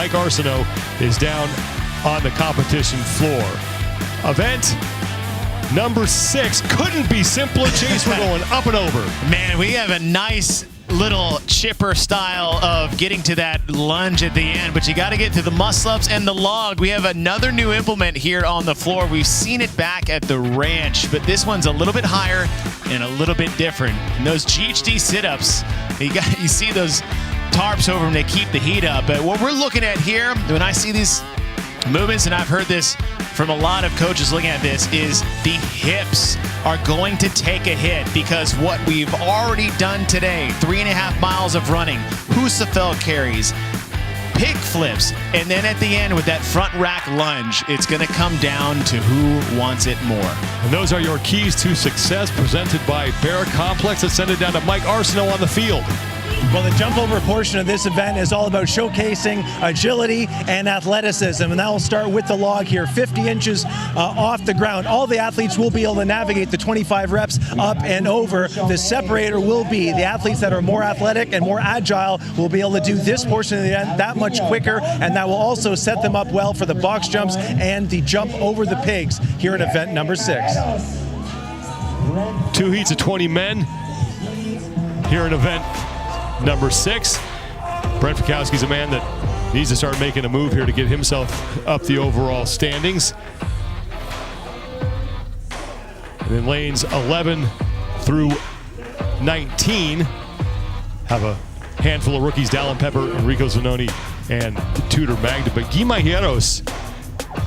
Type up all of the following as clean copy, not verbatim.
Mike Arsenault is down on the competition floor. Event number 6 couldn't be simpler. Chase, we're going up and over. Man, we have a nice little chipper style of getting to that lunge at the end, but you got to get to the muscle-ups and the log. We have another new implement here on the floor. We've seen it back at the ranch, but this one's a little bit higher and a little bit different. And those GHD sit-ups, you see those tarps over them, they keep the heat up. But what we're looking at here, when I see these movements, and I've heard this from a lot of coaches looking at this, is the hips are going to take a hit because what we've already done today, 3.5 miles of running, Husafell carries, pig flips, and then at the end with that front rack lunge, it's going to come down to who wants it more. And those are your keys to success presented by Bear Complex. Let's send it down to Mike Arsenault on the field. Well, the jump over portion of this event is all about showcasing agility and athleticism, and that will start with the log here, 50 inches off the ground. All the athletes will be able to navigate the 25 reps up and over. The separator will be the athletes that are more athletic and more agile will be able to do this portion of the event that much quicker, and that will also set them up well for the box jumps and the jump over the pigs here at event number 6. 2 heats of 20 men here in event number 6. Brent Fikowski's a man that needs to start making a move here to get himself up the overall standings. And then lanes 11 through 19 have a handful of rookies, Dallin Pepper, Enrico Zanoni, and Tudor Magda. But Guy Majeros,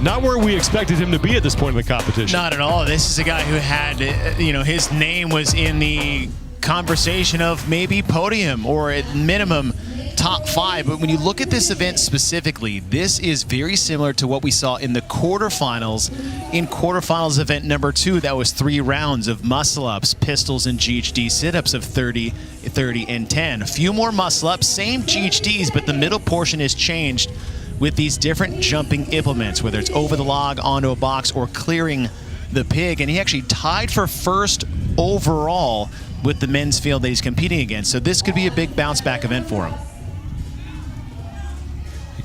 not where we expected him to be at this point in the competition. Not at all. This is a guy who had, his name was in the conversation of maybe podium or at minimum top 5. But when you look at this event specifically, this is very similar to what we saw in the quarterfinals. In quarterfinals event number 2, that was 3 rounds of muscle-ups, pistols, and GHD sit-ups of 30, 30, and 10. A few more muscle-ups, same GHDs, but the middle portion is changed with these different jumping implements, whether it's over the log, onto a box, or clearing the pig. And he actually tied for first overall with the men's field that he's competing against. So this could be a big bounce-back event for him.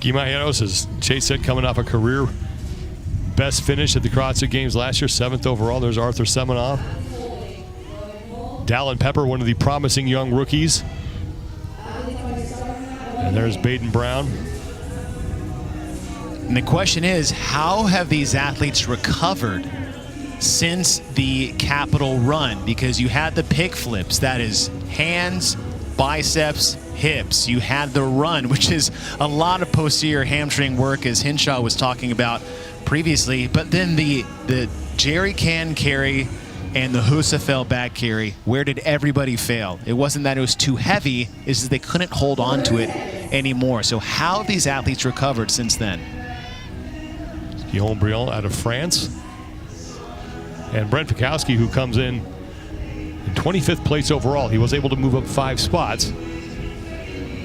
Guy Majeros, as Chase said, coming off a career best finish at the CrossFit Games last year, 7th overall. There's Arthur Semenov. Dallin Pepper, one of the promising young rookies. And there's Baden Brown. And the question is, how have these athletes recovered since the Capitol run? Because you had the pig flips, that is hands, biceps, hips. You had the run, which is a lot of posterior hamstring work, as Hinshaw was talking about previously. But then the jerry can carry and the Husafell back carry, where did everybody fail? It wasn't that it was too heavy, it's that they couldn't hold on to it anymore. So how have these athletes recovered since then? Guillaume Briand out of France. And Brent Fikowski, who comes in 25th place overall. He was able to move up 5 spots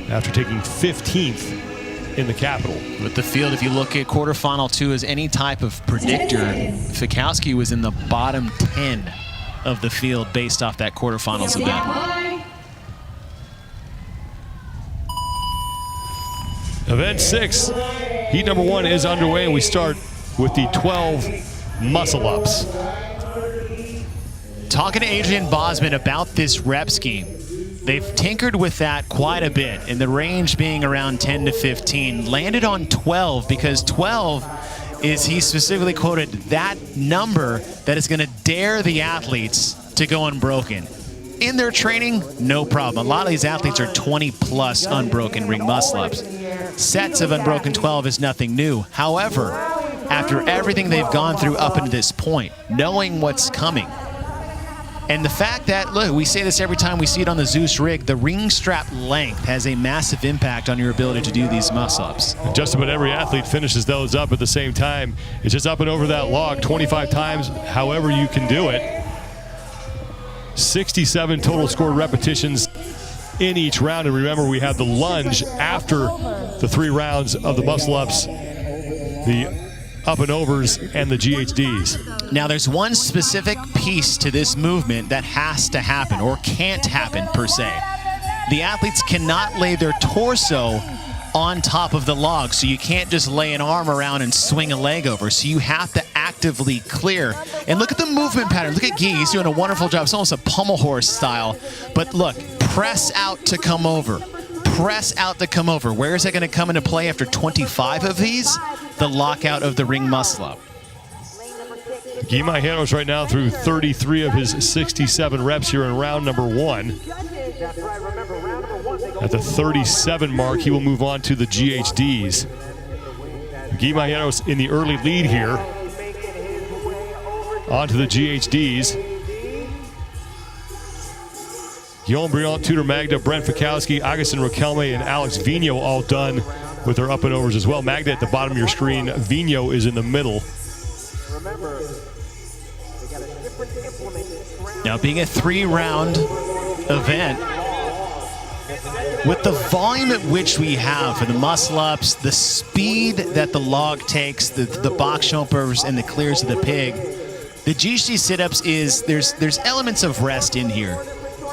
after taking 15th in the Capitol. With the field, if you look at quarterfinal 2 as any type of predictor, Fikowski was in the bottom 10 of the field based off that quarterfinals event. Event 6, heat number 1 is underway, and we start with the 12 muscle-ups. Talking to Adrian Bosman about this rep scheme, they've tinkered with that quite a bit, in the range being around 10 to 15. Landed on 12 because 12 is, he specifically quoted, that number that is going to dare the athletes to go unbroken. In their training, no problem. A lot of these athletes are 20-plus unbroken ring muscle-ups. Sets of unbroken 12 is nothing new. However, after everything they've gone through up until this point, knowing what's coming, and the fact that, look, we say this every time we see it on the Zeus rig, the ring strap length has a massive impact on your ability to do these muscle-ups. Just about every athlete finishes those up at the same time. It's just up and over that log 25 times, however you can do it. 67 total scored repetitions in each round. And remember, we have the lunge after the 3 rounds of the muscle-ups, the up and overs, and the GHDs. Now, there's one specific piece to this movement that has to happen, or can't happen per se. The athletes cannot lay their torso on top of the log, so you can't just lay an arm around and swing a leg over. So you have to actively clear. And look at the movement pattern. Look at Guy. He's doing a wonderful job. It's almost a pommel horse style. But look, press out to come over. Press out to come over. Where is that going to come into play after 25 of these? The lockout of the ring muscle up. Guy Majeros right now through 33 of his 67 reps here in round number 1. At the 37 mark, he will move on to the GHDs. Guy Majeros in the early lead here. On to the GHDs. Guillaume Briand, Tudor Magda, Brent Fikowski, Augustin Riquelme, and Alex Vigneault all done with their up and overs as well. Magda at the bottom of your screen. Vigneault is in the middle. Now, being a 3-round event, with the volume at which we have for the muscle-ups, the speed that the log takes, the box jumpers, and the clears of the pig, the GHD sit-ups is, there's elements of rest in here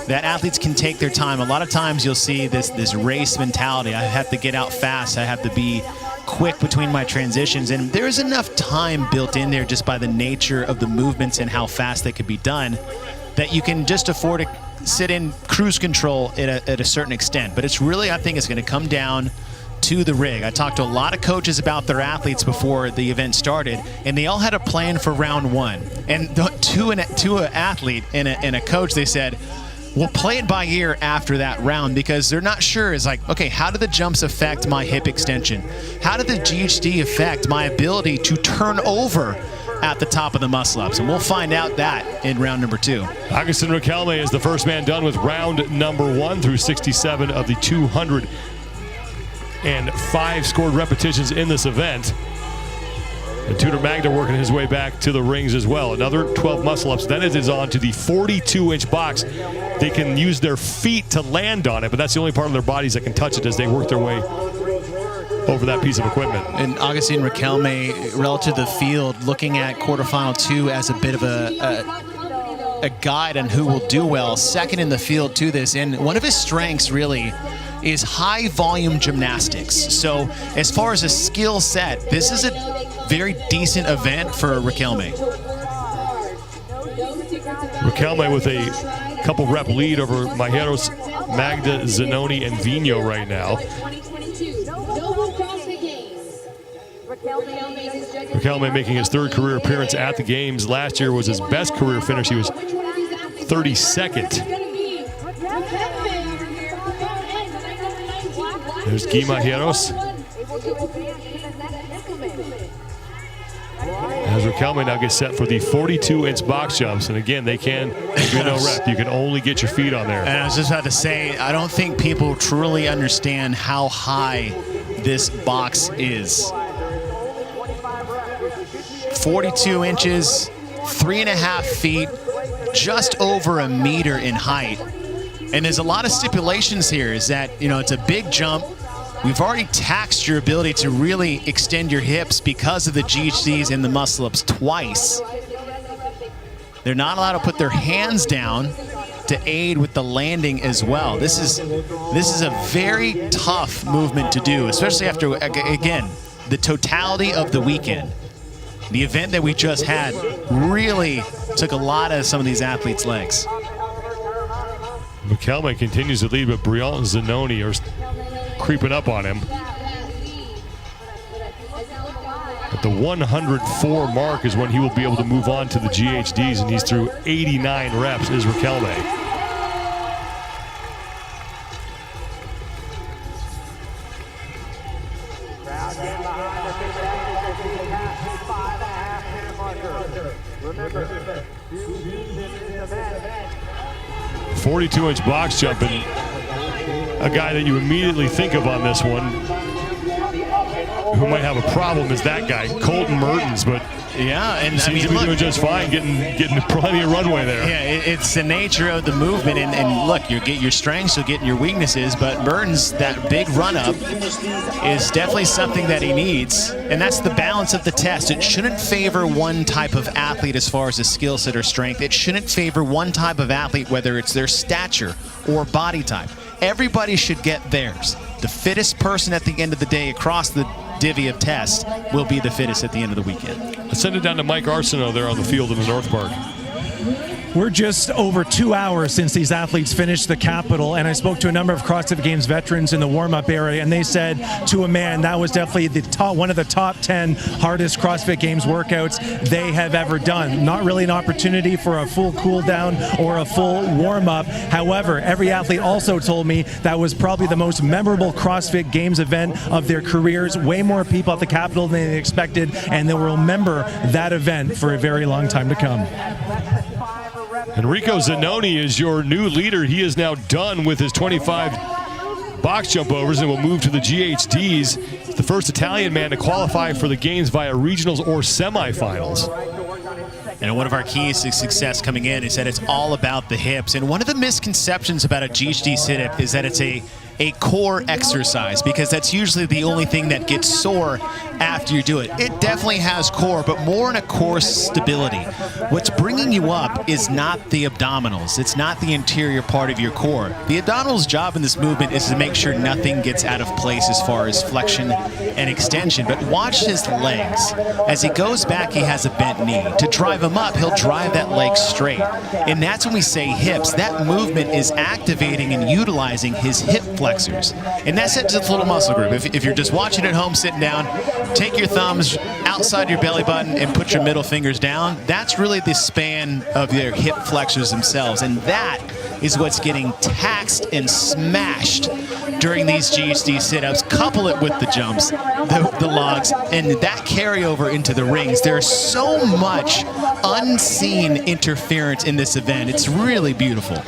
that athletes can take their time. A lot of times you'll see this race mentality. I have to get out fast. I have to be quick between my transitions. And there's enough time built in there just by the nature of the movements and how fast they could be done that you can just afford to sit in cruise control at a certain extent. But it's really, I think it's going to come down to the rig. I talked to a lot of coaches about their athletes before the event started, and they all had a plan for round 1. And to an athlete and a coach, they said, we'll play it by ear after that round, because they're not sure. It's like, okay, how do the jumps affect my hip extension? How did the GHD affect my ability to turn over at the top of the muscle-ups? And we'll find out that in round number 2. Augustin Riquelme is the first man done with round number 1 through 67 of the 205 scored repetitions in this event. And Tudor Magda working his way back to the rings as well. Another 12 muscle-ups. Then it is on to the 42-inch box. They can use their feet to land on it, but that's the only part of their bodies that can touch it as they work their way over that piece of equipment. And Augustin Riquelme, relative to the field, looking at quarterfinal 2 as a bit of a guide on who will do well. Second in the field to this. And one of his strengths really is high volume gymnastics. So as far as a skill set, this is a very decent event for Riquelme. Riquelme with a couple rep lead over Majeros, Magda, Zanoni, and Vigneault right now. Riquelme making his 3rd career appearance at the games. Last year was his best career finish. He was 32nd. There's Guy Majeros. As Riquelme now gets set for the 42-inch box jumps. And again, they can do no rep. You can only get your feet on there. And I was just about to say, I don't think people truly understand how high this box is. 42 inches, 3.5 feet, just over a meter in height. And there's a lot of stipulations here, is that, you know, it's a big jump. We've already taxed your ability to really extend your hips because of the GHDs and the muscle-ups twice. They're not allowed to put their hands down to aid with the landing as well. This is a very tough movement to do, especially after, again, the totality of the weekend. The event that we just had really took a lot of some of these athletes' legs. Riquelme continues to lead, but Briand and Zanoni are creeping up on him. At the 104 mark is when he will be able to move on to the GHDs, and he's through 89 reps, is Riquelme. Remember, 42-inch box jumping, a guy that you immediately think of on this one who might have a problem is that guy, Colton Mertens, but yeah, and seems to be doing just fine, getting plenty of runway there. Yeah, it's the nature of the movement, and look, you get your strengths, you'll get your weaknesses, but Mertens, that big run-up is definitely something that he needs, and that's the balance of the test. It shouldn't favor one type of athlete as far as a skill set or strength. It shouldn't favor one type of athlete, whether it's their stature or body type. Everybody should get theirs. The fittest person at the end of the day across the divvy of tests will be the fittest at the end of the weekend. Let's send it down to Mike Arsenault there on the field in the North Park. We're just over 2 hours since these athletes finished the Capitol, and I spoke to a number of CrossFit Games veterans in the warm-up area, and they said to a man that was definitely one of the top 10 hardest CrossFit Games workouts they have ever done. Not really an opportunity for a full cool-down or a full warm-up. However, every athlete also told me that was probably the most memorable CrossFit Games event of their careers. Way more people at the Capitol than they expected, and they will remember that event for a very long time to come. Enrico Zanoni is your new leader. He is now done with his 25 box jump overs and will move to the GHDs. He's the first Italian man to qualify for the games via regionals or semifinals. And one of our keys to success coming in is that it's all about the hips. And one of the misconceptions about a GHD sit-up is that it's a core exercise, because that's usually the only thing that gets sore after you do it. It definitely has core, but more in a core stability. What's bringing you up is not the abdominals. It's not the interior part of your core. The abdominals' job in this movement is to make sure nothing gets out of place as far as flexion and extension. But watch his legs. As he goes back, he has a bent knee. To drive him up, he'll drive that leg straight. And that's when we say hips. That movement is activating and utilizing his hip flexors. And that's it, just a little muscle group. If you're just watching at home, sitting down, take your thumbs outside your belly button and put your middle fingers down. That's really the span of their hip flexors themselves. And that is what's getting taxed and smashed during these GHD sit-ups. Couple it with the jumps, the logs, and that carryover into the rings. There's so much unseen interference in this event. It's really beautiful.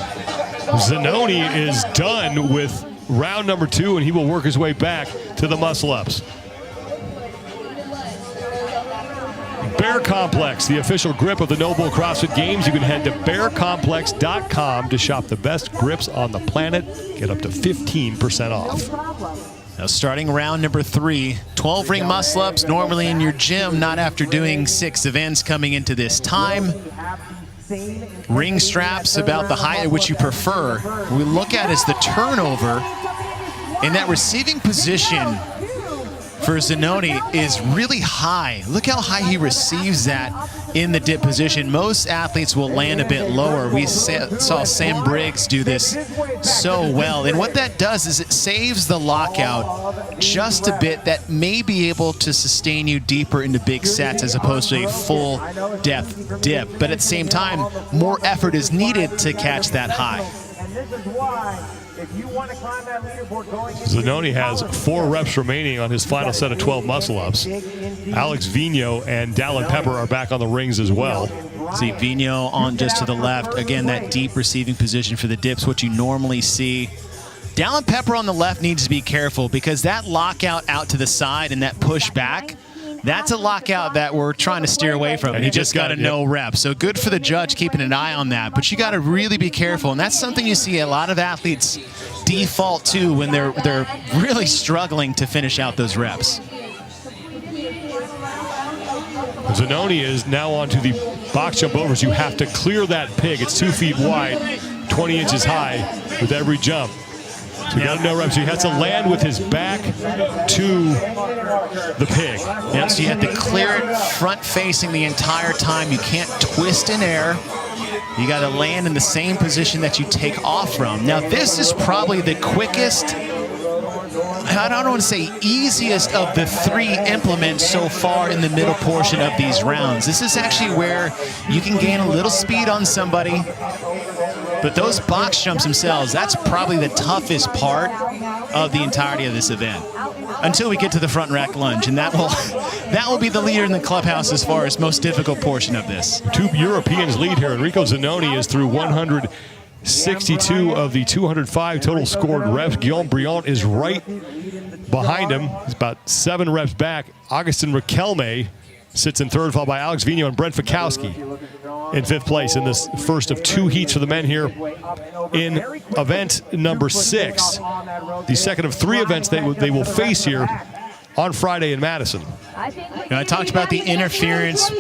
Zanoni is done with round number 2, and he will work his way back to the muscle-ups. Bear Complex, the official grip of the Noble CrossFit Games. You can head to bearcomplex.com to shop the best grips on the planet. Get up to 15% off. Now starting round number 3, 12 ring muscle-ups, normally in your gym, not after doing 6 events coming into this time. Ring straps about the height at which you prefer. What we look at is the turnover, and that receiving position for Zanoni is really high. Look how high he receives that in the dip position. Most athletes will land a bit lower. We saw Sam Briggs do this so well. And what that does is it saves the lockout just a bit that may be able to sustain you deeper into big sets as opposed to a full depth dip. But at the same time, more effort is needed to catch that high. Zanoni has 4 reps remaining on his final set of 12 muscle-ups. Alex Vigno and Dallin Pepper are back on the rings as well. See Vigno on just to the left. Again, that deep receiving position for the dips, what you normally see. Dallin Pepper on the left needs to be careful because that lockout out to the side and that push back, that's a lockout that we're trying to steer away from. And he just got a no rep. So good for the judge keeping an eye on that. But you got to really be careful. And that's something you see a lot of athletes default to when they're really struggling to finish out those reps. Zanoni is now onto the box jump overs. You have to clear that pig. It's 2 feet wide, 20 inches high with every jump. So he got no reps. He has to land with his back to the pig. Yep, so you have to clear it front facing the entire time. You can't twist in air. You got to land in the same position that you take off from. Now this is probably the quickest, I don't want to say easiest of the 3 implements so far in the middle portion of these rounds. This is actually where you can gain a little speed on somebody. But those box jumps themselves, that's probably the toughest part of the entirety of this event. Until we get to the front rack lunge, and that will be the leader in the clubhouse as far as most difficult portion of this. 2 Europeans lead here. Enrico Zanoni is through 162 of the 205 total scored reps. Guillaume Briand is right behind him. He's about 7 reps back. Augustin Riquelme sits in third, followed by Alex Vigno and Brent Fikowski in 5th place in this first of 2 heats for the men here in event number 6. The second of 3 events they will face here on Friday in Madison. Now, I talked about the interference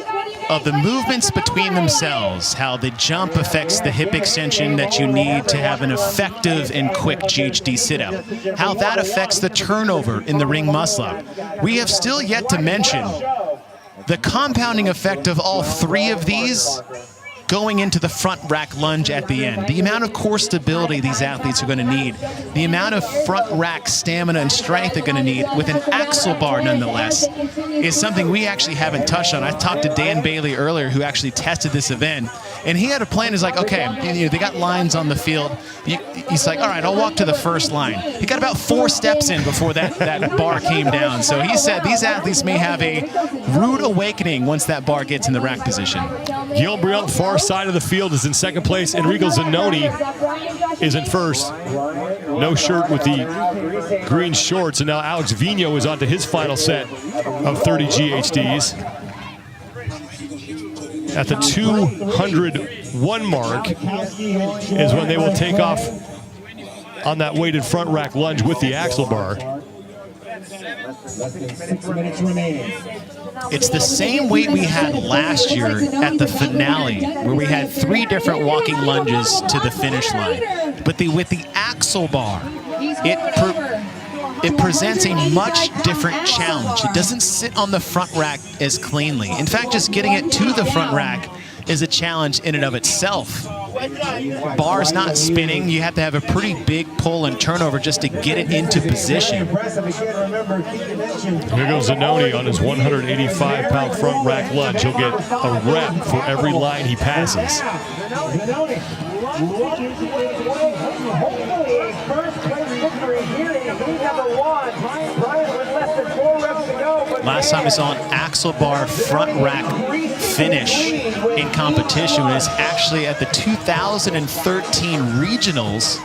of the movements between themselves, how the jump affects the hip extension that you need to have an effective and quick GHD sit-up, how that affects the turnover in the ring muscle-up. We have still yet to mention the compounding effect of all three of these going into the front rack lunge at the end. The amount of core stability these athletes are going to need, the amount of front rack stamina and strength they're going to need with an axle bar nonetheless, is something we actually haven't touched on. I talked to Dan Bailey earlier, who actually tested this event, and he had a plan. He's like, okay, they got lines on the field. He's like, all right, I'll walk to the first line. He got about 4 steps in before that bar came down. So he said these athletes may have a rude awakening once that bar gets in the rack position. Guillaume Briand, far side of the field, is in second place. Enrico Zanoni is in first. No shirt with the green shorts. And now Alex Vigno is on to his final set of 30 GHDs. At the 201 mark is when they will take off on that weighted front rack lunge with the axle bar. It's the same weight we had last year at the finale, where we had 3 different walking lunges to the finish line. But with the axle bar, it presents a much different challenge. It doesn't sit on the front rack as cleanly. In fact, just getting it to the front rack is a challenge in and of itself. Bar's not spinning. You have to have a pretty big pull and turnover just to get it into position. Here goes Zanoni on his 185-pound front rack lunge. He'll get a rep for every line he passes. Last time I saw an axle bar front rack finish in competition was actually at the 2013 regionals.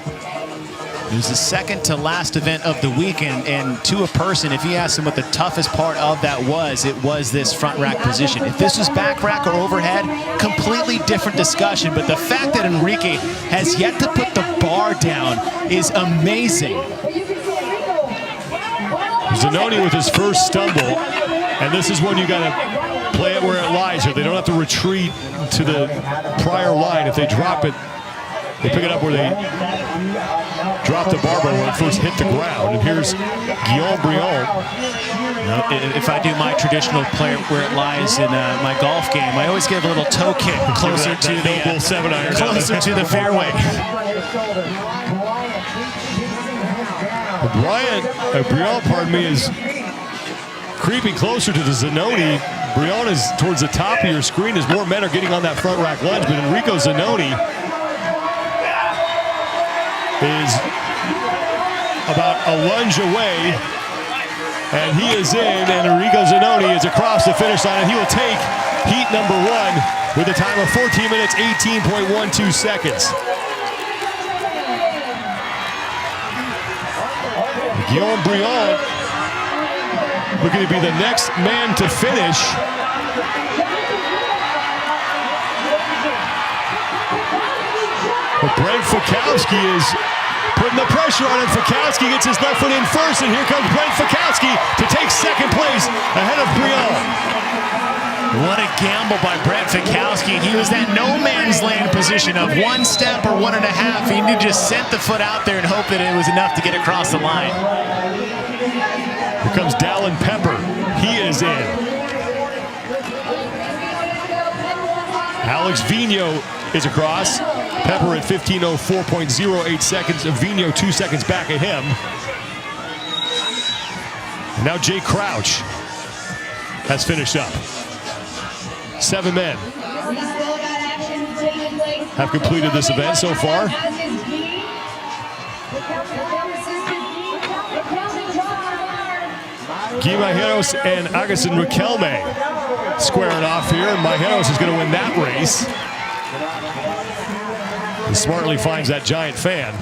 It was the second to last event of the weekend, and to a person, if you asked him what the toughest part of that was, it was this front rack position. If this was back rack or overhead, completely different discussion, but the fact that Enrique has yet to put the bar down is amazing. Zanoni with his first stumble, and this is when you got to play it where it lies here. They don't have to retreat to the prior line. If they drop it, they pick it up where they drop the barbell when it first hit the ground. And here's Guillaume Briand. If I do my traditional play where it lies in my golf game, I always give a little toe kick closer to the fairway. Briand, is creeping closer to the Zanoni. Briand is towards the top of your screen as more men are getting on that front rack lunge, but Enrico Zanoni is about a lunge away, and he is in, and Enrico Zanoni is across the finish line, and he will take heat number 1 with a time of 14 minutes, 18.12 seconds. Guillaume Briand looking to be the next man to finish. But Brent Fikowski is putting the pressure on him. Fikowski gets his left foot in first, and here comes Brent Fikowski to take second place ahead of Briand. What a gamble by Brent Fikowski. He was that no man's land position of 1 step or 1.5. He knew just sent the foot out there and hope that it was enough to get across the line. Here comes Dallin Pepper. He is in. Alex Vigno is across. Pepper at 15:04.08 seconds. Vigno 2 seconds back at him. And now Jay Crouch has finished up. 7 men have completed this event so far. Guy Majeros and Agustin Riquelme squaring off here, and Majeros is going to win that race. He smartly finds that giant fan.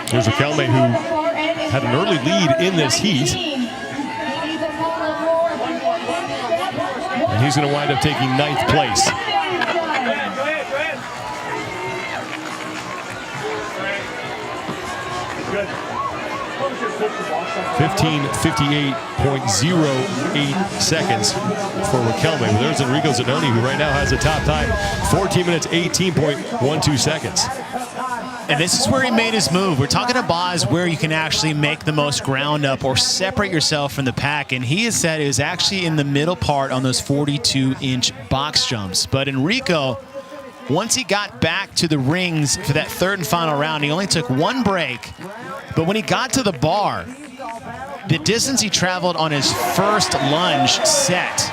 Here's Riquelme, who had an early lead in this heat. And he's going to wind up taking 9th place. 15:58.08 seconds for Riquelme. But there's Enrico Zanoni, who right now has the top time, 14 minutes, 18.12 seconds. And this is where he made his move. We're talking about Boz where you can actually make the most ground up or separate yourself from the pack. And he has said it was actually in the middle part on those 42-inch box jumps. But Enrico, once he got back to the rings for that third and final round, he only took one break. But when he got to the bar, the distance he traveled on his first lunge set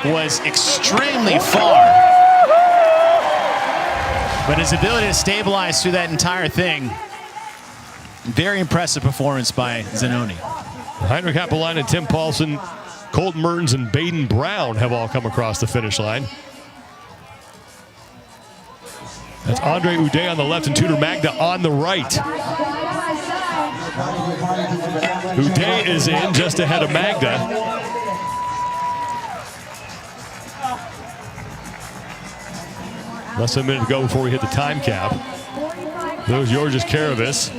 was extremely far. But his ability to stabilize through that entire thing, very impressive performance by Zanoni. Heinrich Happelin and Tim Paulson, Colton Mertens and Baden Brown have all come across the finish line. That's Andre Uday on the left and Tudor Magda on the right. Uday is in just ahead of Magda. Less than a minute to go before we hit the time cap. There's Georges Karavis.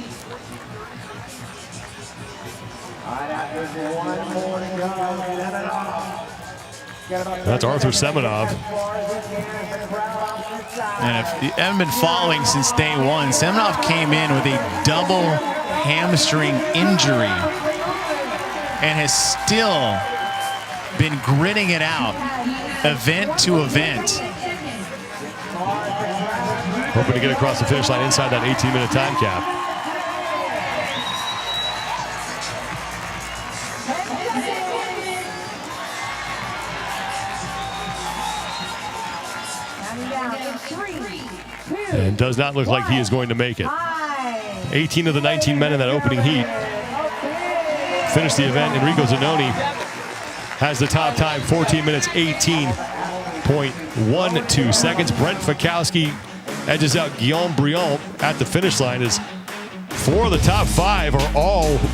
That's Arthur Semenov. And if you haven't been following since day one, Semenov came in with a double hamstring injury and has still been gritting it out, event to event. Hoping to get across the finish line inside that 18-minute time cap. And does not look like he is going to make it. 18 of the 19 men in that opening heat finished the event. Enrico Zanoni has the top time, 14 minutes, 18.12 seconds. Brent Fikowski edges out Guillaume Briand at the finish line as 4 of the top 5 are all